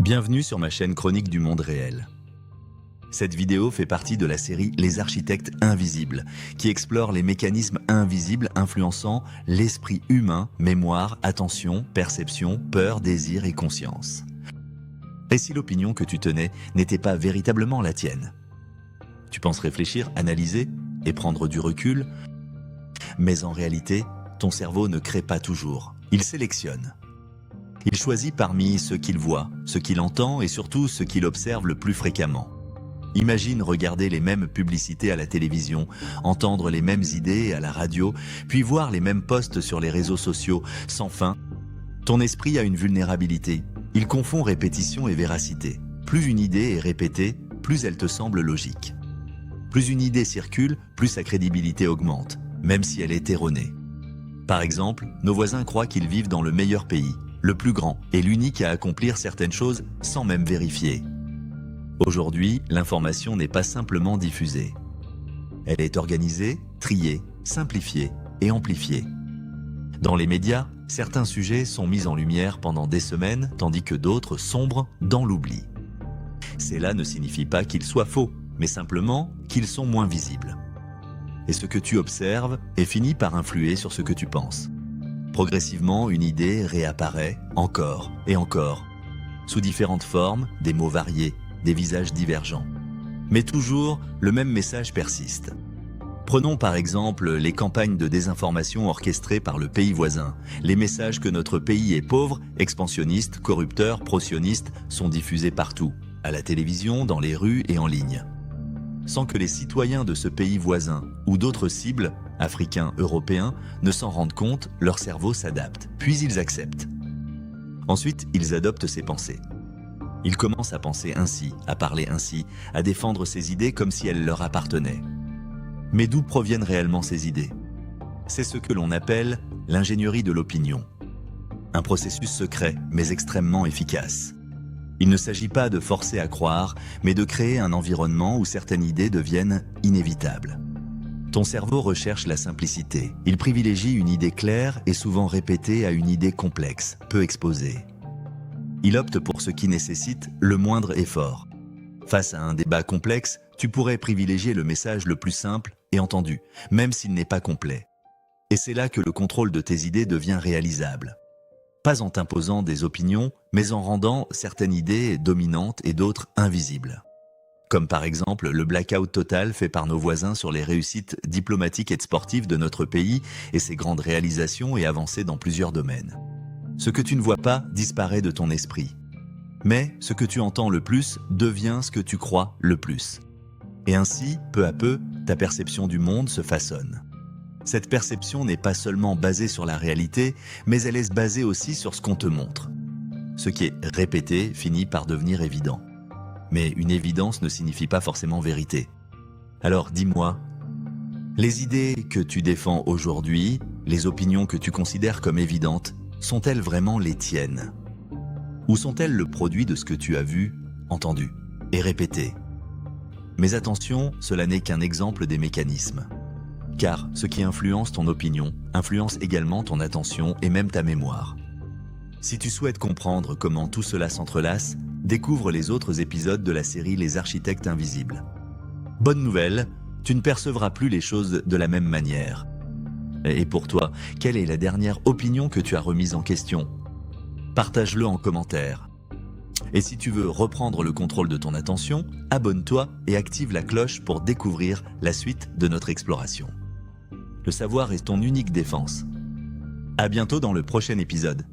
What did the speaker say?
Bienvenue sur ma chaîne Chronique du Monde Réel. Cette vidéo fait partie de la série Les Architectes Invisibles, qui explore les mécanismes invisibles influençant l'esprit humain, mémoire, attention, perception, peur, désir et conscience. Et si l'opinion que tu tenais n'était pas véritablement la tienne? Tu penses réfléchir, analyser et prendre du recul, mais en réalité, ton cerveau ne crée pas toujours, il sélectionne. Il choisit parmi ce qu'il voit, ce qu'il entend et surtout ce qu'il observe le plus fréquemment. Imagine regarder les mêmes publicités à la télévision, entendre les mêmes idées à la radio, puis voir les mêmes posts sur les réseaux sociaux, sans fin. Ton esprit a une vulnérabilité. Il confond répétition et véracité. Plus une idée est répétée, plus elle te semble logique. Plus une idée circule, plus sa crédibilité augmente, même si elle est erronée. Par exemple, nos voisins croient qu'ils vivent dans le meilleur pays, le plus grand et l'unique à accomplir certaines choses sans même vérifier. Aujourd'hui, l'information n'est pas simplement diffusée. Elle est organisée, triée, simplifiée et amplifiée. Dans les médias, certains sujets sont mis en lumière pendant des semaines, tandis que d'autres sombrent dans l'oubli. Cela ne signifie pas qu'ils soient faux, mais simplement qu'ils sont moins visibles. Et ce que tu observes est fini par influer sur ce que tu penses. Progressivement, une idée réapparaît encore et encore, sous différentes formes, des mots variés, des visages divergents. Mais toujours, le même message persiste. Prenons par exemple les campagnes de désinformation orchestrées par le pays voisin. Les messages que notre pays est pauvre, expansionniste, corrupteur, pro-sioniste sont diffusés partout, à la télévision, dans les rues et en ligne. Sans que les citoyens de ce pays voisin ou d'autres cibles, africains, européens, ne s'en rendent compte, leur cerveau s'adapte, puis ils acceptent. Ensuite, ils adoptent ces pensées. Ils commencent à penser ainsi, à parler ainsi, à défendre ces idées comme si elles leur appartenaient. Mais d'où proviennent réellement ces idées? C'est ce que l'on appelle l'ingénierie de l'opinion. Un processus secret, mais extrêmement efficace. Il ne s'agit pas de forcer à croire, mais de créer un environnement où certaines idées deviennent inévitables. Ton cerveau recherche la simplicité. Il privilégie une idée claire et souvent répétée à une idée complexe, peu exposée. Il opte pour ce qui nécessite le moindre effort. Face à un débat complexe, tu pourrais privilégier le message le plus simple et entendu, même s'il n'est pas complet. Et c'est là que le contrôle de tes idées devient réalisable. Pas en t'imposant des opinions, mais en rendant certaines idées dominantes et d'autres invisibles. Comme par exemple le blackout total fait par nos voisins sur les réussites diplomatiques et sportives de notre pays et ses grandes réalisations et avancées dans plusieurs domaines. Ce que tu ne vois pas disparaît de ton esprit. Mais ce que tu entends le plus devient ce que tu crois le plus. Et ainsi, peu à peu, ta perception du monde se façonne. Cette perception n'est pas seulement basée sur la réalité, mais elle est basée aussi sur ce qu'on te montre. Ce qui est répété finit par devenir évident. Mais une évidence ne signifie pas forcément vérité. Alors dis-moi, les idées que tu défends aujourd'hui, les opinions que tu considères comme évidentes, sont-elles vraiment les tiennes? Ou sont-elles le produit de ce que tu as vu, entendu et répété? Mais attention, cela n'est qu'un exemple des mécanismes. Car ce qui influence ton opinion influence également ton attention et même ta mémoire. Si tu souhaites comprendre comment tout cela s'entrelace, découvre les autres épisodes de la série Les Architectes Invisibles. Bonne nouvelle, tu ne percevras plus les choses de la même manière. Et pour toi, quelle est la dernière opinion que tu as remise en question? Partage-le en commentaire. Et si tu veux reprendre le contrôle de ton attention, abonne-toi et active la cloche pour découvrir la suite de notre exploration. Le savoir est ton unique défense. À bientôt dans le prochain épisode.